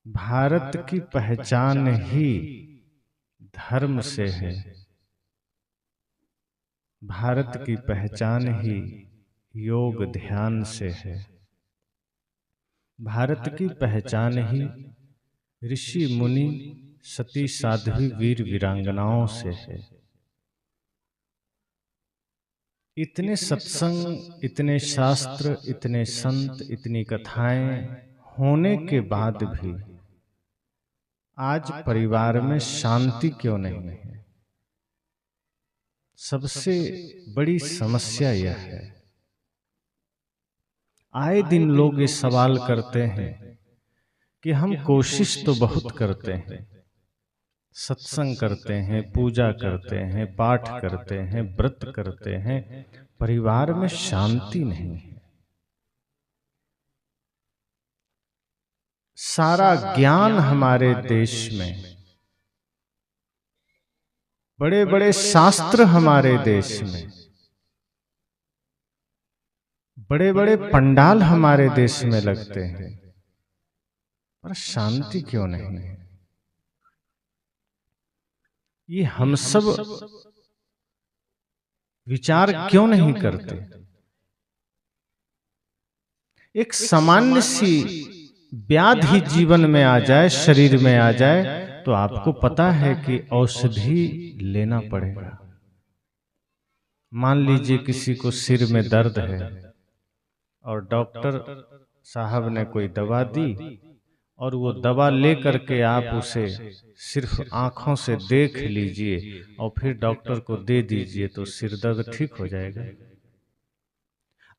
भारत की पहचान ही धर्म से है। भारत की पहचान ही योग ध्यान से है। भारत की पहचान ही ऋषि मुनि सती साध्वी वीर वीरांगनाओं से है। इतने सत्संग, इतने शास्त्र, इतने संत, इतनी कथाएं होने के बाद भी आज परिवार में शांति क्यों नहीं है? सबसे बड़ी समस्या यह है। आए दिन लोग ये सवाल करते हैं कि हम कोशिश तो बहुत करते हैं, सत्संग करते हैं, पूजा करते हैं, पाठ करते हैं, व्रत करते हैं, परिवार में शांति नहीं है। सारा ज्ञान हमारे देश में, बड़े बड़े शास्त्र हमारे देश में, बड़े बड़े पंडाल हमारे देश में लगते हैं, पर शांति क्यों नहीं है? ये हम सब विचार क्यों नहीं करते? एक सामान्य सी व्याधि जीवन में आ जाए, शरीर में आ जाए, तो आपको पता है कि औषधि लेना पड़ेगा। मान लीजिए किसी को सिर में दर्द है और डॉक्टर साहब ने कोई दवा दी और वो दवा ले करके आप उसे सिर्फ आंखों से देख लीजिए और फिर डॉक्टर को दे दीजिए तो सिर दर्द ठीक हो जाएगा।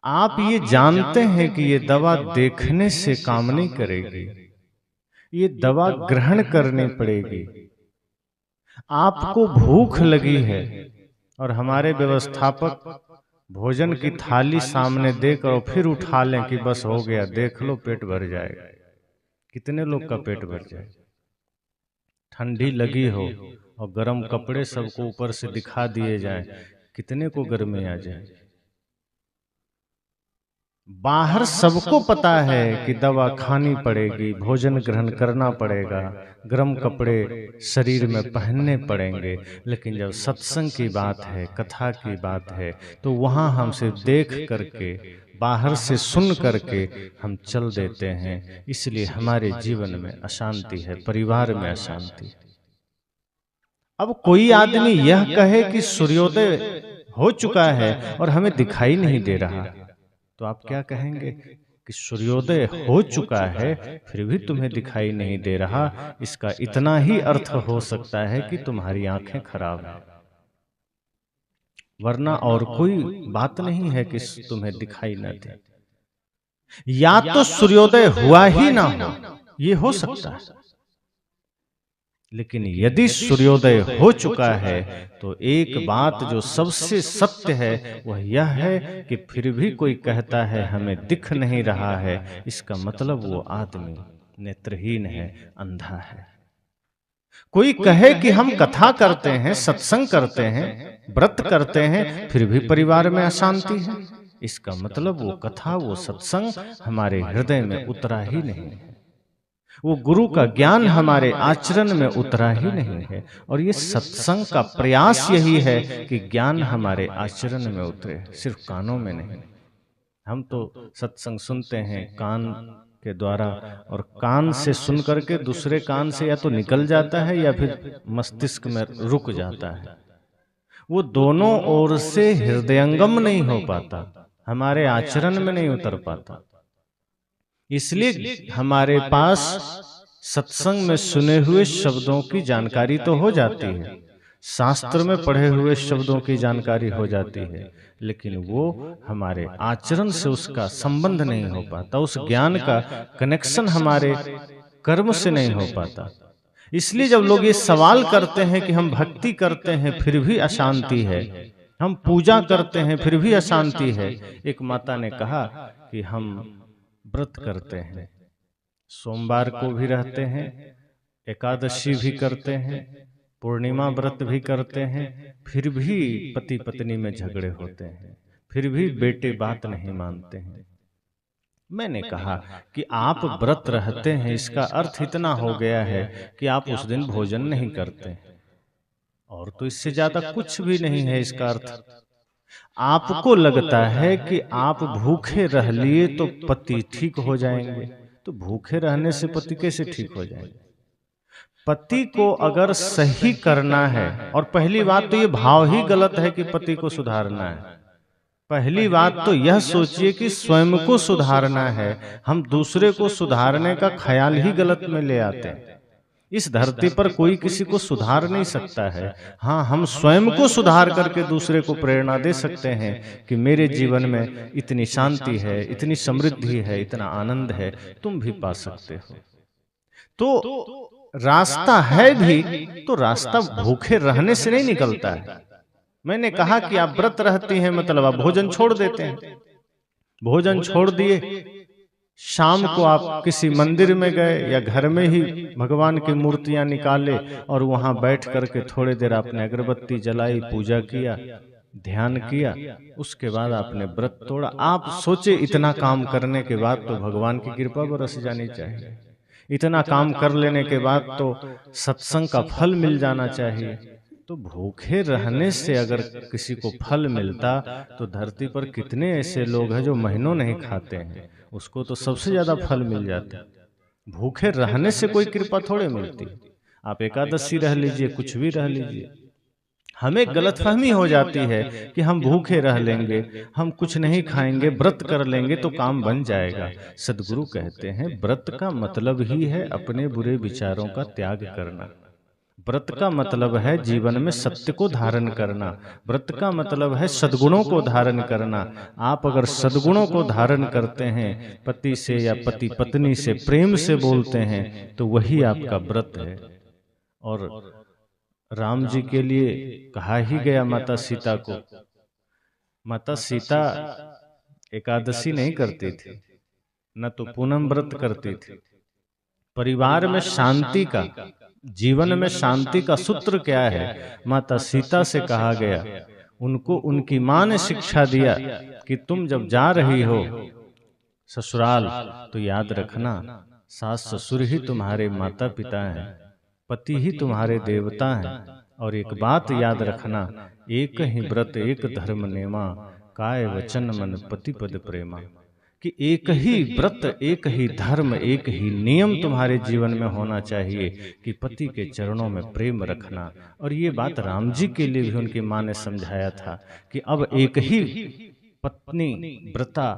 आप ये जानते हैं कि ये दवा देखने से काम नहीं करेगी, ये दवा ग्रहण करनी पड़ेगी। आपको भूख लगी है और हमारे व्यवस्थापक भोजन की थाली सामने देकर और फिर उठा लें कि बस हो गया, देख लो पेट भर जाएगा। कितने लोग का पेट भर जाए? ठंडी लगी हो और गर्म कपड़े सबको ऊपर से दिखा दिए जाएं, कितने को गर्मी आ जाए? बाहर सबको पता है कि दवा खानी पड़ेगी, भोजन ग्रहण करना पड़ेगा, गर्म कपड़े शरीर में पहनने पड़ेंगे, लेकिन जब सत्संग की बात है, कथा की बात है, तो वहां हम सिर्फ देख करके, बाहर से सुन करके हम चल देते हैं। इसलिए हमारे जीवन में अशांति है, परिवार में अशांति है। अब कोई आदमी यह कहे कि सूर्योदय हो चुका है और हमें दिखाई नहीं दे रहा, तो आप क्या कहेंगे? कि सूर्योदय हो चुका है फिर भी तुम्हें दिखाई नहीं दे रहा, इसका इतना ही अर्थ हो सकता है कि तुम्हारी आंखें खराब हैं, वरना और कोई बात नहीं है कि तुम्हें दिखाई न दे। या तो सूर्योदय हुआ ही ना हो, ये हो सकता है, लेकिन यदि सूर्योदय हो चुका है तो एक बात जो सबसे सत्य है वह यह है कि फिर भी कोई कहता है हमें दिख नहीं रहा है, इसका मतलब वो आदमी नेत्रहीन है, अंधा है। कोई कहे कि हम कथा करते हैं, सत्संग करते हैं, व्रत करते हैं, फिर भी परिवार में अशांति है, इसका मतलब वो कथा, वो सत्संग हमारे हृदय में उतरा ही नहीं है, वो गुरु का ज्ञान हमारे आचरण में उतरा ही नहीं है। और ये सत्संग का प्रयास यही है कि ज्ञान हमारे आचरण में उतरे, सिर्फ कानों में नहीं। हम तो सत्संग सुनते हैं कान के द्वारा, और कान से सुन करके दूसरे कान से या तो निकल जाता है या फिर मस्तिष्क में रुक जाता है, वो दोनों ओर से हृदयंगम नहीं हो पाता, हमारे आचरण में नहीं उतर पाता। इसलिए हमारे पास सत्संग में सुने हुए शब्दों की जानकारी तो हो जाती है, शास्त्र में पढ़े हुए शब्दों की जानकारी हो जाती है, लेकिन वो हमारे आचरण से उसका संबंध नहीं हो पाता, उस ज्ञान का कनेक्शन हमारे कर्म से नहीं हो पाता। इसलिए जब लोग ये सवाल करते हैं कि हम भक्ति करते हैं फिर भी अशांति है, हम पूजा करते हैं फिर भी अशांति है। एक माता ने कहा कि हम व्रत करते हैं, सोमवार को भी रहते हैं, एकादशी भी करते हैं, पूर्णिमा व्रत भी करते हैं, फिर भी पति पत्नी में झगड़े होते हैं, फिर भी बेटे बात नहीं मानते हैं, मैंने कहा कि आप व्रत रहते हैं, इसका अर्थ इतना हो गया है कि आप उस दिन भोजन नहीं करते, और तो इससे ज्यादा कुछ भी नहीं है इसका अर्थ। आपको लगता है कि आप भूखे रह लिए तो पति ठीक हो जाएंगे, तो भूखे रहने से पति कैसे ठीक हो जाएंगे? पति को अगर सही करना है, और पहली बात तो ये भाव ही गलत है कि पति को सुधारना है। पहली बात तो यह सोचिए कि स्वयं को सुधारना है। हम दूसरे को सुधारने का ख्याल ही गलत में ले आते हैं। इस धरती पर कोई किसी को सुधार नहीं सकता है। हाँ, हम स्वयं को सुधार करके दूसरे को प्रेरणा दे सकते हैं कि मेरे जीवन में इतनी शांति है, इतनी समृद्धि है, इतना आनंद है, तुम भी पा सकते हो। तो रास्ता है भी, तो रास्ता भूखे रहने से नहीं निकलता है। मैंने कहा कि आप व्रत रहती हैं, मतलब आप भोजन छोड़ देते हैं। भोजन छोड़ दिए, शाम को आप किसी मंदिर में गए या घर में ही भगवान की मूर्तियां निकाले और वहां बैठ करके थोड़ी देर आपने अगरबत्ती जलाई, पूजा किया, ध्यान किया, उसके बाद आपने व्रत तोड़ा। आप सोचे इतना काम करने के बाद तो भगवान की कृपा बरस जानी चाहिए, इतना काम कर लेने के बाद तो सत्संग का फल मिल जाना चाहिए। तो भूखे रहने से अगर किसी को फल मिलता तो धरती पर कितने ऐसे लोग हैं जो महीनों नहीं खाते हैं, उसको तो सबसे ज्यादा फल मिल जाता। भूखे रहने से कोई कृपा थोड़े मिलती। आप एकादशी रह लीजिए, कुछ भी रह लीजिए, हमें गलतफहमी हो जाती है कि हम भूखे रह लेंगे, हम कुछ नहीं खाएंगे, व्रत कर लेंगे तो काम बन जाएगा। सदगुरु कहते हैं व्रत का मतलब ही है अपने बुरे विचारों का त्याग करना। व्रत का मतलब है जीवन में सत्य को धारण करना। व्रत का मतलब है सद्गुणों को धारण करना। आप अगर सद्गुणों को धारण करते हैं, पति से या पति पत्नी से प्रेम से बोलते हैं, तो वही आपका व्रत है। और राम जी के लिए कहा ही गया माता सीता को, माता सीता एकादशी नहीं करती थी, न तो पूनम व्रत करती थी। परिवार में शांति का, जीवन में शांति का सूत्र क्या है? माता सीता से कहा गया, उनको उनकी माँ ने शिक्षा दिया कि तुम जब जा रही हो ससुराल तो याद रखना सास ससुर ही तुम्हारे माता पिता हैं, पति ही तुम्हारे देवता हैं। और एक बात याद रखना, एक ही व्रत एक धर्म नेमा, काय वचन मन पति पद प्रेमा। कि एक ही व्रत, एक ही धर्म, एक ही नियम तुम्हारे जीवन में होना चाहिए कि पति के चरणों में प्रेम रखना। और ये बात राम जी के लिए भी उनकी माँ ने समझाया था कि अब एक ही पत्नी व्रता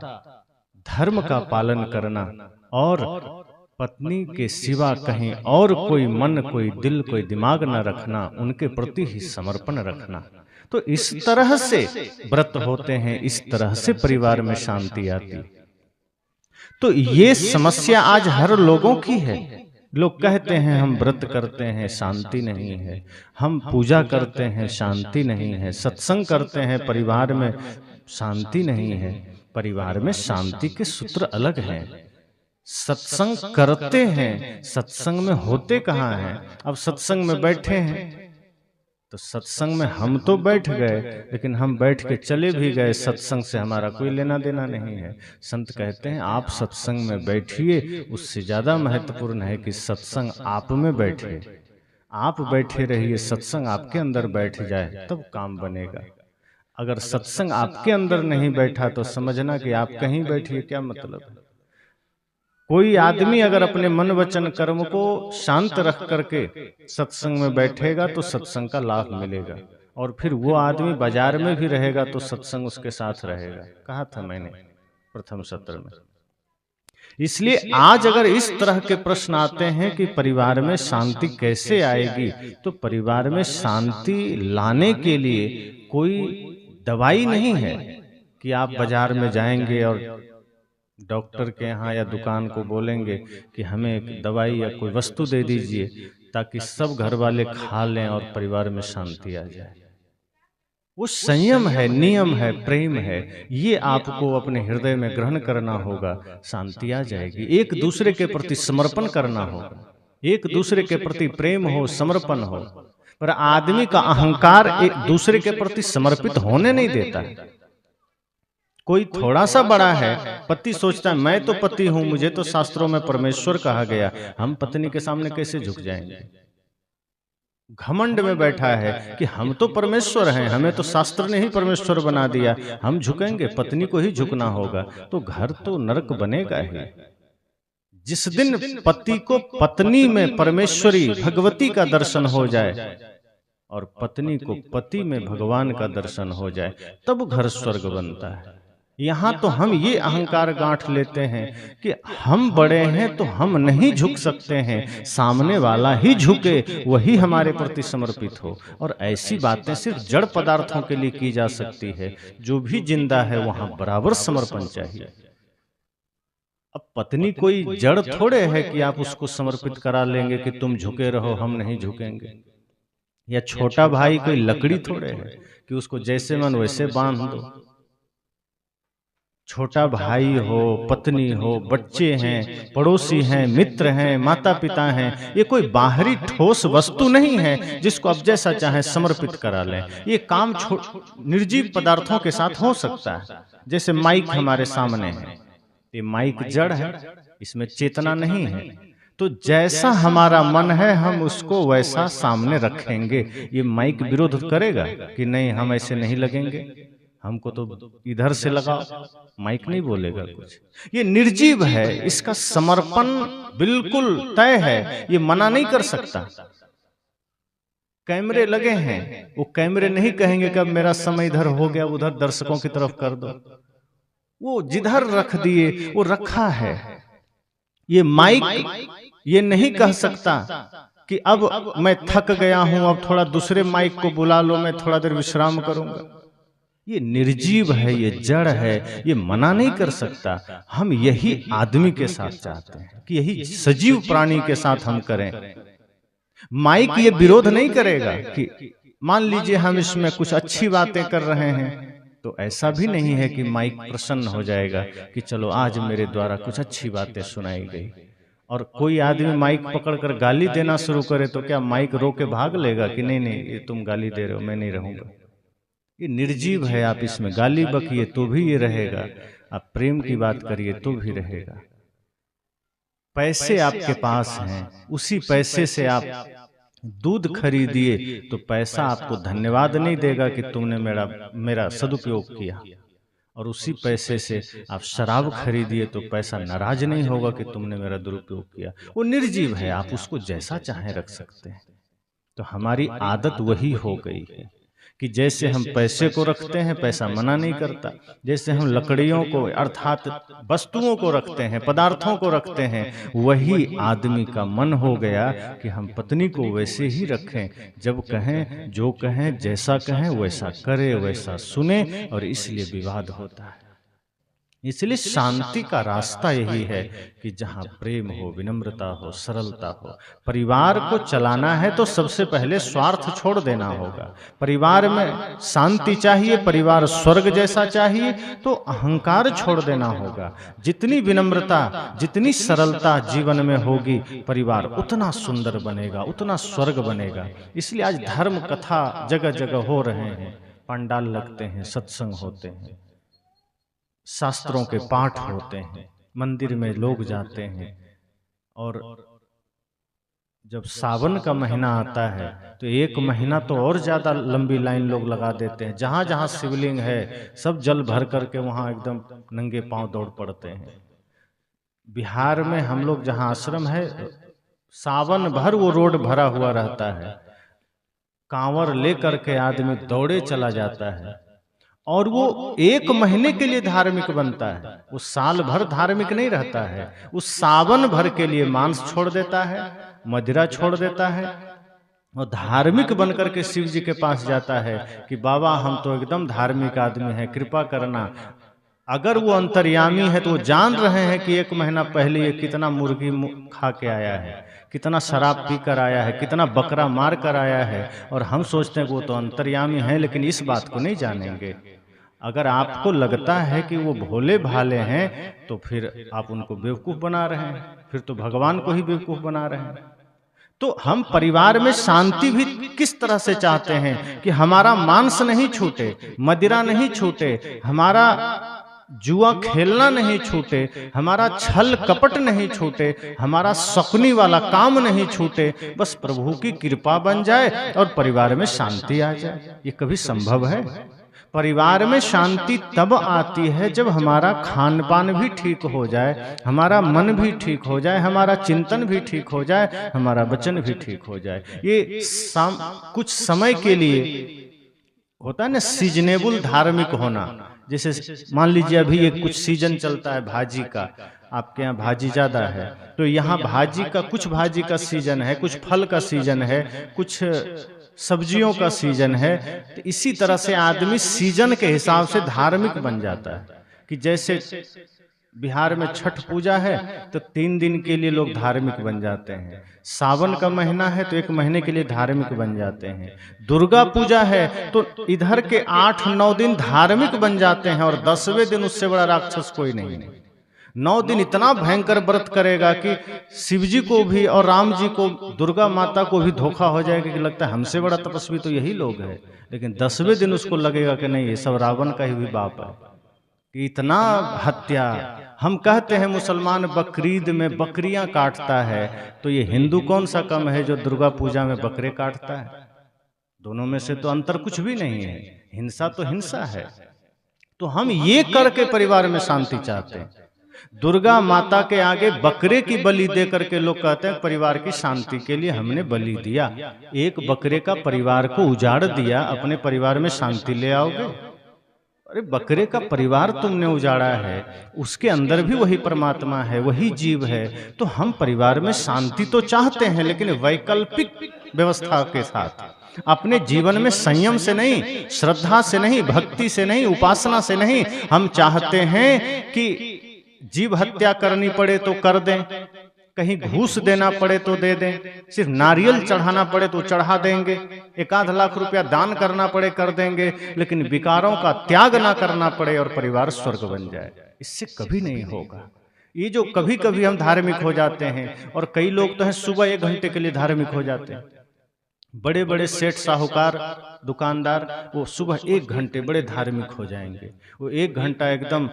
धर्म का पालन करना, और पत्नी के सिवा कहीं और कोई मन, कोई दिल, कोई दिमाग न रखना, उनके प्रति ही समर्पण रखना। तो इस तरह से व्रत होते हैं, इस तरह से परिवार में शांति आती। तो ये समस्या आज हर लोगों की है। लोग कहते हैं हम व्रत करते हैं, शांति नहीं है, हम पूजा करते हैं, शांति नहीं है, सत्संग करते हैं, परिवार में शांति नहीं है। परिवार में शांति के सूत्र अलग हैं। सत्संग करते हैं, सत्संग में होते कहाँ हैं? अब सत्संग में बैठे हैं तो सत्संग में हम तो बैठ गए, लेकिन हम बैठ के चले भी गए, सत्संग से हमारा कोई लेना देना नहीं है। संत कहते हैं आप सत्संग में बैठिए, उससे ज्यादा महत्वपूर्ण है कि सत्संग आप में बैठे। आप बैठे रहिए, सत्संग आपके अंदर बैठ जाए, तब काम बनेगा। अगर सत्संग आपके अंदर नहीं बैठा तो समझना कि आप कहीं बैठिए, क्या मतलब है? कोई आदमी अगर अपने मन वचन कर्म को शांत रख करके सत्संग में बैठेगा तो सत्संग का लाभ मिलेगा, और फिर वो आदमी बाजार में भी रहेगा तो सत्संग उसके साथ रहेगा। कहा था मैंने प्रथम सत्र में। इसलिए आज अगर इस तरह के प्रश्न आते हैं कि परिवार में शांति कैसे आएगी, तो परिवार में शांति लाने के लिए कोई दवाई नहीं है कि आप बाजार में जाएंगे और डॉक्टर के यहाँ या दुकान को बोलेंगे कि हमें एक दवाई या कोई वस्तु दे दीजिए ताकि सब घर वाले खा लें और परिवार में शांति आ जाए। वो संयम है, नियम है, प्रेम है, ये आपको अपने हृदय में ग्रहण करना होगा, शांति आ जाएगी। एक दूसरे के प्रति समर्पण करना होगा, एक दूसरे के प्रति प्रेम हो, समर्पण हो। पर आदमी का अहंकार एक दूसरे के प्रति समर्पित होने नहीं देता है। कोई थोड़ा सा बड़ा है, पति सोचता है मैं तो पति हूं, मुझे तो शास्त्रों में परमेश्वर कहा गया, हम पत्नी के सामने कैसे झुक जाएंगे। घमंड में बैठा है कि हम तो परमेश्वर हैं, हमें तो शास्त्र ने ही परमेश्वर बना दिया, हम झुकेंगे, पत्नी को ही झुकना होगा, तो घर तो नरक बनेगा ही। जिस दिन पति को पत्नी में परमेश्वरी भगवती का दर्शन हो जाए और पत्नी को पति में भगवान का दर्शन हो जाए, तब घर स्वर्ग बनता है। यहाँ तो हम ये अहंकार गांठ लेते हैं कि हम बड़े हैं तो हम नहीं झुक सकते हैं, सामने वाला ही झुके, वही हमारे प्रति समर्पित हो। और ऐसी बातें सिर्फ जड़ पदार्थों के लिए की जा सकती है, जो भी जिंदा है वहां बराबर समर्पण चाहिए। अब पत्नी कोई जड़ थोड़े है कि आप उसको समर्पित करा लेंगे कि तुम झुके रहो, हम नहीं झुकेंगे। या छोटा भाई कोई लकड़ी थोड़े है कि उसको जैसे मन वैसे बांध दो। छोटा भाई हो, पत्नी हो, बच्चे हैं, पड़ोसी हैं, मित्र हैं, माता पिता हैं, ये कोई बाहरी ठोस वस्तु नहीं है जिसको आप जैसा चाहे समर्पित करा लें। ये काम निर्जीव पदार्थों के साथ हो सकता है। जैसे माइक हमारे सामने है, ये माइक जड़ है, इसमें चेतना नहीं है, तो जैसा हमारा मन है हम उसको वैसा सामने रखेंगे। ये माइक विरोध करेगा कि नहीं हम ऐसे नहीं लगेंगे, हमको तो इधर से लगाओ, माइक नहीं बोलेगा कुछ। ये निर्जीव है, इसका समर्पण बिल्कुल तय है, ये मना नहीं कर सकता। कैमरे लगे हैं, वो कैमरे नहीं कहेंगे कि अब मेरा समय इधर हो गया, उधर दर्शकों की तरफ कर दो। वो जिधर रख दिए वो रखा है। ये माइक ये नहीं कह सकता कि अब मैं थक गया हूं, अब थोड़ा दूसरे माइक को बुला लो, मैं थोड़ा देर विश्राम करूंगा। ये निर्जीव है, ये जड़ है, ये मना नहीं कर सकता। हम यही आदमी के साथ चाहते हैं कि यही सजीव प्राणी के साथ हम करें। माइक ये विरोध नहीं करेगा कि मान लीजिए हम इसमें कुछ अच्छी बातें कर रहे हैं, तो ऐसा भी नहीं है कि माइक प्रसन्न हो जाएगा कि चलो आज मेरे द्वारा कुछ अच्छी बातें सुनाई गई। और कोई आदमी माइक पकड़कर गाली देना शुरू करे तो क्या माइक रो के भाग लेगा कि नहीं नहीं ये तुम गाली दे रहे हो, मैं नहीं रहूंगा। ये निर्जीव है, आप इसमें गाली बकिए तो भी ये रहेगा, आप प्रेम की बात करिए तो भी रहेगा। पैसे आपके पास हैं, उसी पैसे से आप दूध खरीदिए तो पैसा आपको धन्यवाद नहीं देगा कि तुमने मेरा सदुपयोग किया। और उसी पैसे से आप शराब खरीदिए तो पैसा नाराज नहीं होगा कि तुमने मेरा दुरुपयोग किया। वो निर्जीव है, आप उसको जैसा चाहे रख सकते हैं। तो हमारी आदत वही हो गई है कि जैसे हम पैसे को रखते हैं, पैसा मना नहीं करता। जैसे हम लकड़ियों को अर्थात वस्तुओं को रखते हैं, पदार्थों को रखते हैं, वही आदमी का मन हो गया कि हम पत्नी को वैसे ही रखें, जब कहें, जो कहें, जैसा कहें वैसा करे, वैसा सुने, और इसलिए विवाद होता है। इसलिए शांति का रास्ता यही है कि जहाँ प्रेम हो, विनम्रता हो, सरलता हो। परिवार को चलाना है तो सबसे पहले स्वार्थ छोड़ देना होगा। परिवार में शांति चाहिए, परिवार स्वर्ग जैसा चाहिए, तो अहंकार छोड़ देना होगा। जितनी विनम्रता, जितनी सरलता जीवन में होगी, परिवार उतना सुंदर बनेगा, उतना स्वर्ग बनेगा। इसलिए आज धर्म कथा जगह जगह हो रहे हैं, पंडाल लगते हैं, सत्संग होते हैं, शास्त्रों के पाठ होते हैं, मंदिर में लोग जाते हैं। और जब सावन का महीना आता है तो एक महीना तो और ज्यादा लंबी लाइन लोग लगा देते हैं। जहां जहां शिवलिंग है सब जल भर करके वहां एकदम नंगे पांव दौड़ पड़ते हैं। बिहार में हम लोग जहां आश्रम है, सावन भर वो रोड भरा हुआ रहता है, कांवर लेकर के आदमी दौड़े चला जाता है। और वो एक महीने के लिए धार्मिक बनता है, वो साल भर धार्मिक नहीं रहता है। उस सावन भर के लिए मांस छोड़ देता है, मदिरा छोड़ देता है, और धार्मिक बनकर के शिव जी के पास जाता है कि बाबा हम तो एकदम धार्मिक आदमी हैं, कृपा करना। अगर वो अंतर्यामी है तो वो जान रहे हैं कि एक महीना पहले ये कितना मुर्गी खा के आया है, कितना शराब पी कर आया है, कितना बकरा मार कर आया है, और हम सोचते हैं कि वो तो अंतर्यामी है, लेकिन इस बात को नहीं जानेंगे। अगर आपको लगता है कि वो भोले भाले हैं तो फिर आप उनको बेवकूफ बना रहे हैं, फिर तो भगवान को ही बेवकूफ बना रहे हैं। तो हम परिवार में शांति भी किस तरह से चाहते हैं कि हमारा मांस नहीं छूटे, मदिरा नहीं छूटे, हमारा जुआ खेलना नहीं छूटे, हमारा छल कपट नहीं छूटे, हमारा शकुनी वाला काम नहीं छूटे, बस प्रभु की कृपा बन जाए और परिवार में शांति आ जाए। ये कभी संभव है? परिवार में शांति तब आती है जब हमारा खान पान भी ठीक हो जाए, हमारा मन भी ठीक हो जाए, हमारा चिंतन भी ठीक हो जाए, हमारा वचन भी ठीक हो जाए। ये कुछ समय के लिए होता है ना, सीजनेबल धार्मिक होना। जैसे मान लीजिए अभी एक कुछ सीजन चलता है भाजी का, आपके यहाँ भाजी ज्यादा है, तो यहाँ भाजी का कुछ भाजी का सीजन है, कुछ फल का सीजन है, कुछ सब्जियों का सीजन है। तो इसी तरह से आदमी सीजन के हिसाब से धार्मिक बन जाता है। कि जैसे बिहार में छठ पूजा है तो 3 दिन के लिए लोग धार्मिक बन जाते हैं, सावन का महीना है तो 1 महीने के लिए धार्मिक बन जाते हैं, दुर्गा पूजा है तो इधर के 8-9 दिन धार्मिक बन जाते हैं, और 10वें दिन उससे बड़ा राक्षस कोई नहीं है। 9 दिन इतना भयंकर व्रत करेगा कि शिव जी को भी और राम जी को, दुर्गा माता को भी धोखा हो जाएगा कि लगता है हमसे बड़ा तपस्वी तो यही लोग हैं। लेकिन 10वें दिन उसको लगेगा कि नहीं, ये सब रावण का ही बाप है कि इतना हत्या। हम कहते हैं मुसलमान बकरीद में बकरियां काटता है, तो ये हिंदू कौन सा कम है जो दुर्गा पूजा में बकरे काटता है? दोनों में से तो अंतर कुछ भी नहीं है, हिंसा तो हिंसा है। तो हम ये करके परिवार में शांति चाहते हैं। दुर्गा माता के आगे बकरे की बलि दे करके लोग कहते हैं परिवार की शांति के लिए हमने बलि दिया। एक बकरे का परिवार को उजाड़ दिया, अपने परिवार में शांति ले आओगे? अरे बकरे का परिवार तुमने उजाड़ा है, उसके अंदर भी वही परमात्मा है, वही जीव है। तो हम परिवार में शांति तो चाहते हैं, लेकिन वैकल्पिक व्यवस्था के साथ, अपने जीवन में संयम से नहीं, श्रद्धा से नहीं, भक्ति से नहीं, उपासना से नहीं। हम चाहते हैं कि जीव हत्या करनी पड़े तो कर दें, कहीं घूस देना पड़े तो दे दें, सिर्फ नारियल चढ़ाना पड़े तो चढ़ा देंगे, 1-8 लाख रुपया दान करना पड़े कर देंगे, लेकिन विकारों का त्याग ना करना पड़े और परिवार स्वर्ग बन जाए। इससे कभी नहीं होगा। ये जो कभी कभी हम धार्मिक हो जाते हैं, और कई लोग तो हैं सुबह 1 घंटे के लिए धार्मिक हो जाते हैं। बड़े बड़े सेठ साहूकार दुकानदार, वो सुबह 1 घंटे बड़े धार्मिक हो जाएंगे। वो 1 घंटा एकदम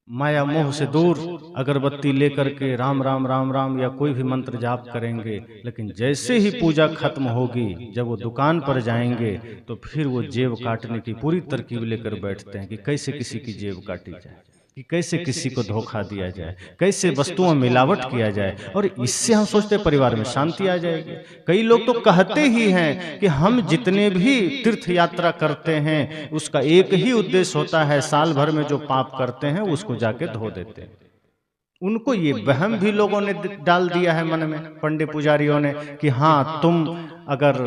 माया मोह से दूर अगरबत्ती लेकर के राम राम राम राम या कोई भी मंत्र जाप करेंगे। लेकिन जैसे ही पूजा खत्म होगी, जब वो दुकान पर जाएंगे तो फिर वो जेब काटने की पूरी तरकीब लेकर बैठते हैं कि कैसे किसी की जेब काटी जाए, कि कैसे किसी को धोखा दिया जाए, कैसे वस्तुओं में मिलावट किया जाए। और इससे हम सोचते हैं परिवार में शांति आ जाएगी। कई लोग तो कहते ही हैं कि हम जितने भी तीर्थ यात्रा करते हैं उसका एक ही उद्देश्य होता है, साल भर में जो पाप करते हैं उसको जाके धो देते हैं। उनको ये वहम भी लोगों ने डाल दिया है मन में, पंडित पुजारियों ने, कि हाँ तुम अगर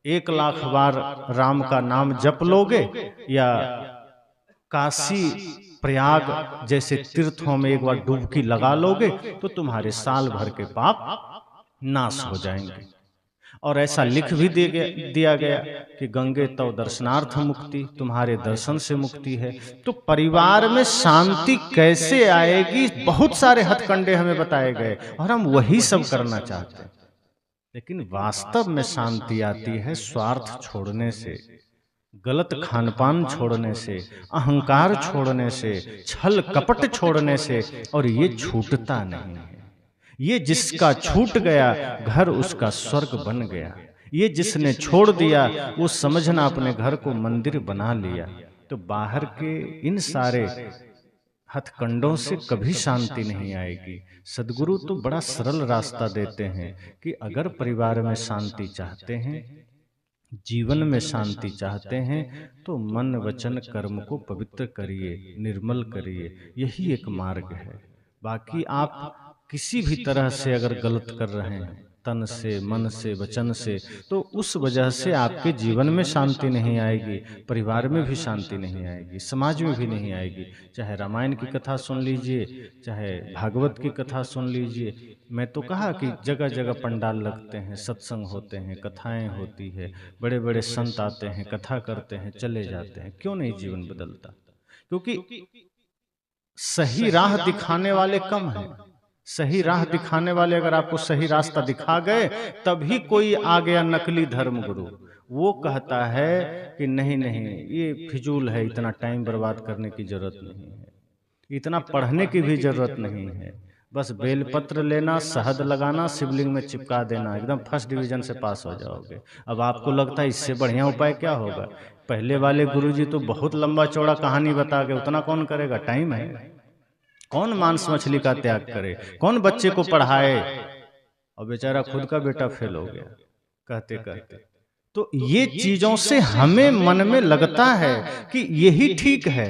1 लाख बार राम का नाम जप लोगे या काशी प्रयाग जैसे तीर्थों में 1 बार डुबकी लगा लोगे तो तुम्हारे साल भर के पाप नाश हो जाएंगे। और ऐसा लिख भी दिया गया कि गंगे तव दर्शनार्थ मुक्ति, तुम्हारे दर्शन से मुक्ति है। तो परिवार में शांति कैसे आएगी, बहुत सारे हथकंडे हमें बताए गए और हम वही सब करना चाहते हैं। लेकिन वास्तव में शांति आती है स्वार्थ छोड़ने से, गलत खान पान छोड़ने से, अहंकार छोड़ने से, छल कपट छोड़ने से। और ये छूटता नहीं है। ये जिसका छूट गया घर उसका स्वर्ग बन गया। ये जिसने छोड़ दिया वो समझना अपने घर को मंदिर बना लिया। तो बाहर के इन सारे हथकंडों से कभी शांति नहीं आएगी। सदगुरु तो बड़ा सरल रास्ता देते हैं कि अगर परिवार में शांति चाहते हैं, जीवन में शांति चाहते हैं, तो मन वचन कर्म को पवित्र करिए, निर्मल करिए। यही एक मार्ग है। बाकी आप किसी भी तरह से अगर गलत कर रहे हैं, तन से, मन से, वचन से, तो उस वजह से आपके जीवन में शांति नहीं आएगी, परिवार में भी शांति नहीं आएगी, समाज में भी नहीं आएगी। चाहे रामायण की कथा सुन लीजिए, चाहे भागवत की कथा सुन लीजिए। मैं तो कहा कि जगह जगह पंडाल लगते हैं, सत्संग होते हैं, कथाएं होती है, बड़े बड़े संत आते हैं, कथा करते हैं, चले जाते हैं। क्यों नहीं जीवन बदलता? क्योंकि सही राह दिखाने वाले कम हैं। सही राह दिखाने वाले अगर आपको सही रास्ता दिखा गए, तभी कोई आ गया नकली धर्म गुरु, वो कहता है कि नहीं नहीं, ये फिजूल है, इतना टाइम बर्बाद करने की जरूरत नहीं है, इतना पढ़ने की भी जरूरत नहीं है, बस बेलपत्र लेना, शहद लगाना, शिवलिंग में चिपका देना, एकदम फर्स्ट डिवीजन से पास हो जाओगे। अब आपको लगता है इससे बढ़िया उपाय क्या होगा? पहले वाले गुरुजी तो बहुत लंबा चौड़ा कहानी बता के, उतना कौन करेगा? टाइम है, कौन मांस मछली का त्याग करे, कौन बच्चे को पढ़ाए? और बेचारा खुद का बेटा फेल हो गया कहते कहते। तो ये चीजों से हमें मन में लगता है कि यही ठीक है।